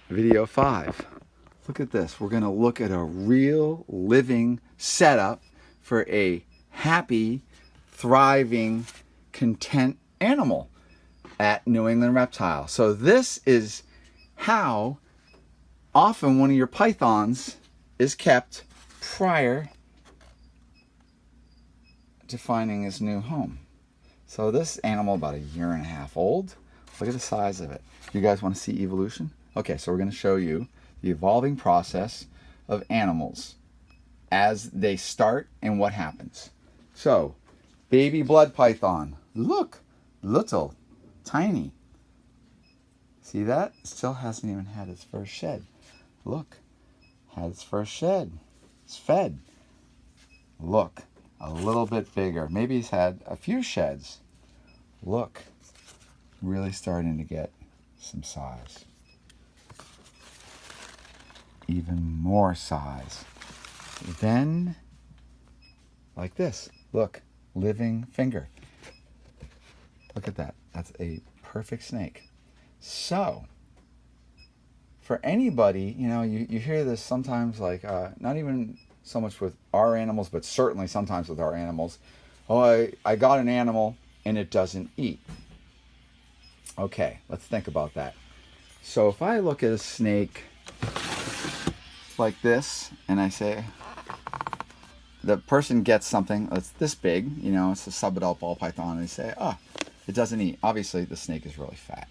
Video 5. Look at this. We're going to look at a real living setup for a happy, thriving, content animal at New England Reptile. So this is how often one of your pythons is kept prior to finding his new home. So this animal about 1.5 years old. Look at the size of it. You guys want to see evolution? Okay, so we're going to show you the evolving process of animals as they start and what happens. So, baby blood python. Look, little, tiny. See that? Still hasn't even had its first shed. Look, had its first shed. It's fed. Look, a little bit bigger. Maybe he's had a few sheds. Look, really starting to get some size. Even more size. Then, like this. Look, living finger. Look at that. That's a perfect snake. So, for anybody, you know, you hear this sometimes, like, not even so much with our animals, but certainly sometimes with our animals. Oh, I got an animal and it doesn't eat. Okay, let's think about that. So if I look at a snake like this and I say, the person gets something that's this big, you know, it's a subadult ball python, and they say, oh, it doesn't eat. Obviously the snake is really fat.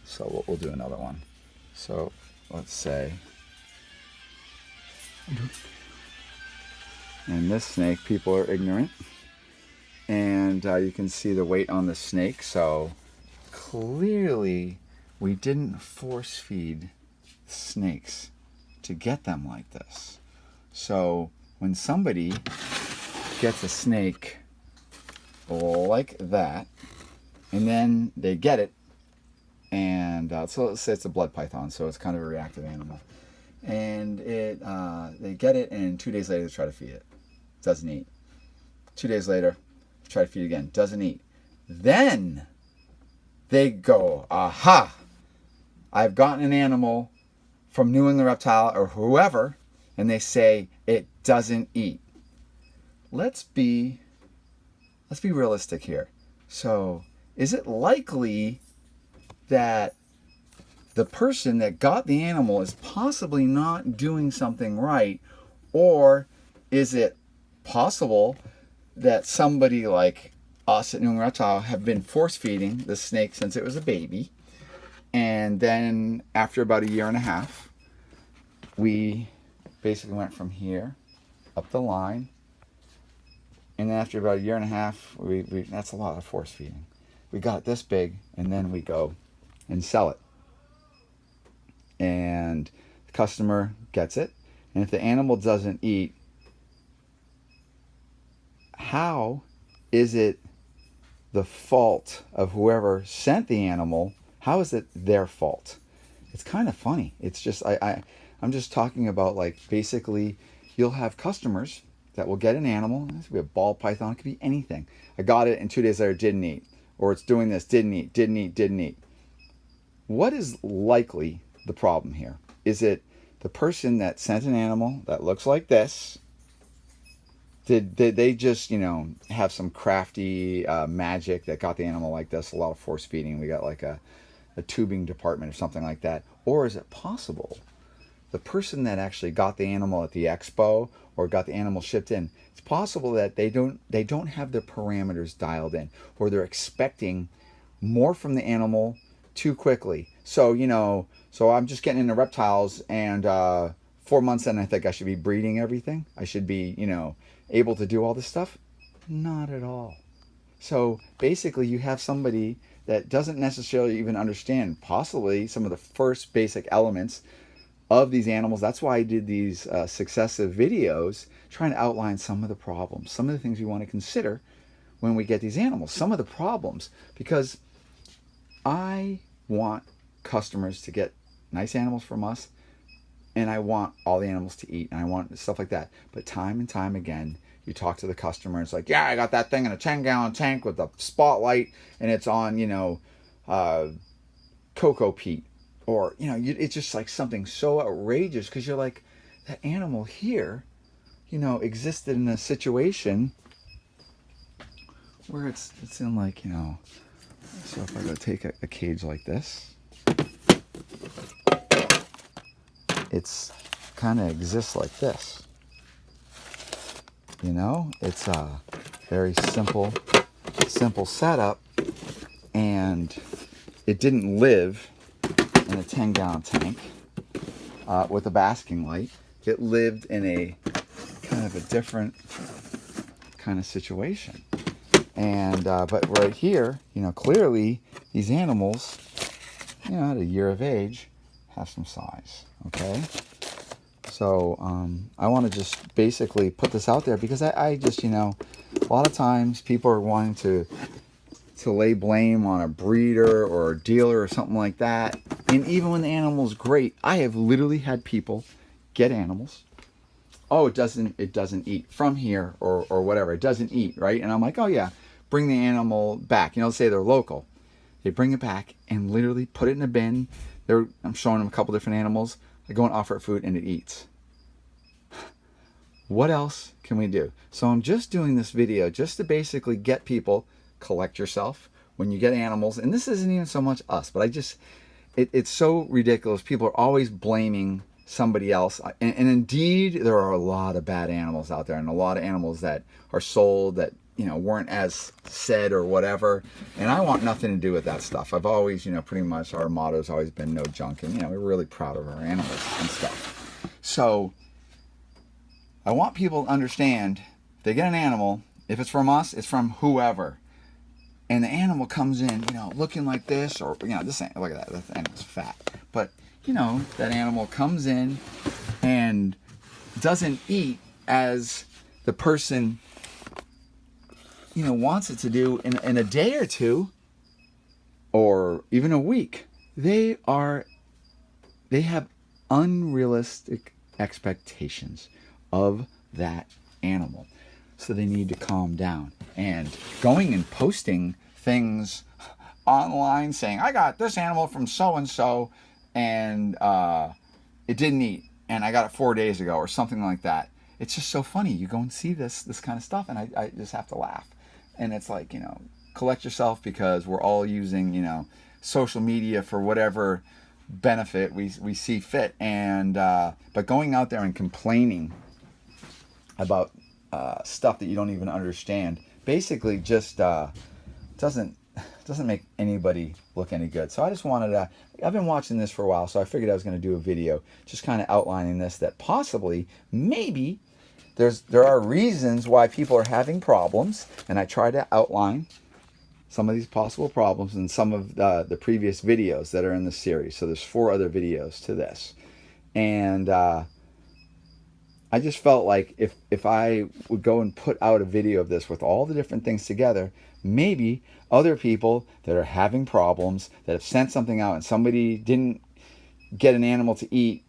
So we'll do another one. So let's say, and this snake, people are ignorant, and you can see the weight on the snake. So clearly we didn't force feed snakes to get them like this. So when somebody gets a snake like that, and then they get it, and so let's say it's a blood python, so it's kind of a reactive animal, and they get it, and 2 days later they try to feed it. Doesn't eat. 2 days later, try to feed it again. Doesn't eat. Then they go, aha, I've gotten an animal from New England Reptile or whoever, and they say it doesn't eat. Let's be realistic here. So, is it likely that the person that got the animal is possibly not doing something right, or is it possible that somebody like us at New England Reptile have been force feeding the snake since it was a baby, and then after about 1.5 years, we basically went from here up the line, and then after about 1.5 years, we that's a lot of force feeding. We got it this big, and then we go and sell it, and the customer gets it, and if the animal doesn't eat, how is it the fault of whoever sent the animal? How is it their fault? It's kind of funny. It's just I'm just talking about, like, basically you'll have customers that will get an animal. This could be a ball python. It could be anything. I got it, and 2 days later didn't eat, or it's doing this, didn't eat. What is likely the problem here? Is it the person that sent an animal that looks like this? Did they just, you know, have some crafty magic that got the animal like this? A lot of force feeding. We got like a tubing department or something like that. Or is it possible the person that actually got the animal at the expo or got the animal shipped in, it's possible that they don't have their parameters dialed in, or they're expecting more from the animal too quickly. So, you know, I'm just getting into reptiles, and 4 months in I think I should be breeding everything. I should be, you know, able to do all this stuff. Not at all. So basically you have somebody that doesn't necessarily even understand possibly some of the first basic elements of these animals. That's why I did these successive videos trying to outline some of the problems, some of the things we want to consider when we get these animals, some of the problems, because I want customers to get nice animals from us, and I want all the animals to eat, and I want stuff like that. But time and time again, you talk to the customer, and it's like, yeah, I got that thing in a 10-gallon tank with a spotlight, and it's on, you know, cocoa peat, or it's just like something so outrageous, because you're like, that animal here, existed in a situation where it's in like, so if I go take a cage like this, it's kind of exists like this. It's a very simple setup, and it didn't live in a 10-gallon tank with a basking light. It lived in a kind of a different kind of situation. And but right here, clearly these animals, at a year of age, have some size. Okay. So I want to just basically put this out there, because I just, a lot of times people are wanting to lay blame on a breeder or a dealer or something like that. And even when the animal's great, I have literally had people get animals. Oh, it doesn't eat from here, or whatever. It doesn't eat, right? And I'm like, oh yeah, bring the animal back. Say they're local. They bring it back and literally put it in a bin. I'm showing them a couple different animals. I go and offer it food and it eats. What else can we do? So I'm just doing this video just to basically get people, collect yourself when you get animals. And this isn't even so much us, but it's so ridiculous. People are always blaming somebody else. And indeed, there are a lot of bad animals out there, and a lot of animals that are sold that, weren't as said or whatever. And I want nothing to do with that stuff. I've always, pretty much our motto's always been no junking. We're really proud of our animals and stuff. So I want people to understand, if they get an animal, if it's from us, it's from whoever. And the animal comes in, looking like this, or, this ain't, look at that, that animal's fat. But, that animal comes in and doesn't eat as the person, wants it to do in a day or two, or even a week. They have unrealistic expectations of that animal. So they need to calm down. And going and posting things online saying, I got this animal from so-and-so, and it didn't eat, and I got it 4 days ago, or something like that. It's just so funny. You go and see this kind of stuff, and I just have to laugh. And it's like, collect yourself, because we're all using, social media for whatever benefit we see fit. And but going out there and complaining about stuff that you don't even understand basically just doesn't make anybody look any good. So I just wanted to, I've been watching this for a while, so I figured I was going to do a video just kind of outlining this, that possibly, maybe, there are reasons why people are having problems, and I try to outline some of these possible problems in some of the previous videos that are in the series. So there's 4 other videos to this. And I just felt like if I would go and put out a video of this with all the different things together, maybe other people that are having problems, that have sent something out and somebody didn't get an animal to eat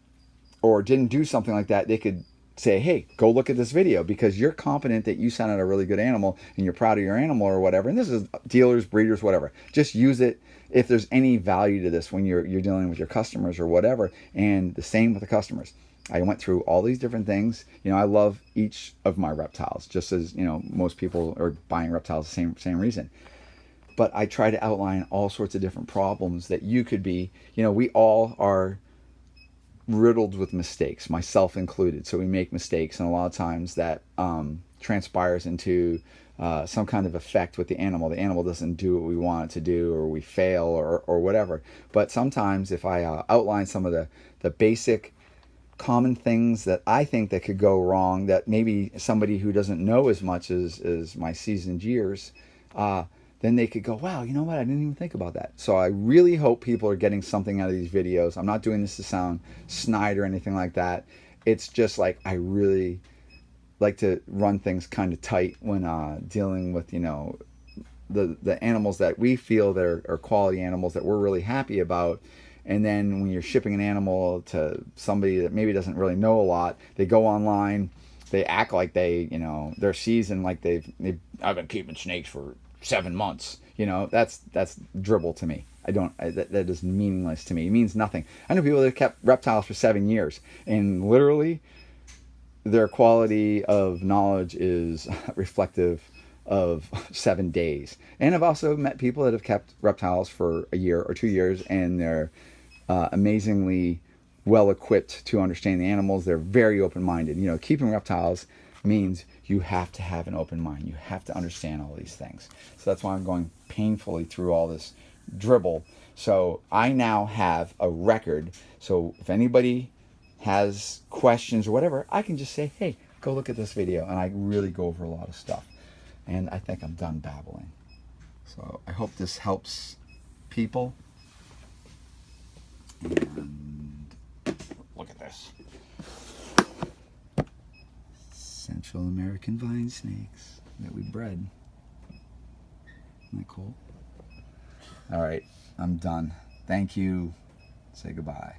or didn't do something like that, they could say, hey, go look at this video, because you're confident that you sent out a really good animal and you're proud of your animal or whatever. And this is dealers, breeders, whatever. Just use it if there's any value to this when you're dealing with your customers or whatever. And the same with the customers. I went through all these different things. I love each of my reptiles, just as, most people are buying reptiles the same reason. But I try to outline all sorts of different problems that you could be, we all are riddled with mistakes, myself included. So we make mistakes, and a lot of times that transpires into some kind of effect with the animal. The animal doesn't do what we want it to do, or we fail, or whatever. But sometimes if I outline some of the basic common things that I think that could go wrong, that maybe somebody who doesn't know as much as my seasoned years, then they could go, wow, you know what? I didn't even think about that. So I really hope people are getting something out of these videos. I'm not doing this to sound snide or anything like that. It's just like, I really like to run things kind of tight when dealing with, the animals that we feel that are quality animals that we're really happy about. And then when you're shipping an animal to somebody that maybe doesn't really know a lot, they go online, they act like they're seasoned, like I've been keeping snakes for 7 months. That's dribble to me. that is meaningless to me. It means nothing. I know people that have kept reptiles for 7 years, and literally their quality of knowledge is reflective of 7 days. And I've also met people that have kept reptiles for a year or 2 years, and they're amazingly well equipped to understand the animals. They're very open-minded. You know, keeping reptiles means you have to have an open mind. You have to understand all these things. So that's why I'm going painfully through all this dribble. So I now have a record. So if anybody has questions or whatever, I can just say, hey, go look at this video. And I really go over a lot of stuff. And I think I'm done babbling. So I hope this helps people. And look at this. Central American vine snakes that we bred. Isn't that cool? All right, I'm done. Thank you. Say goodbye.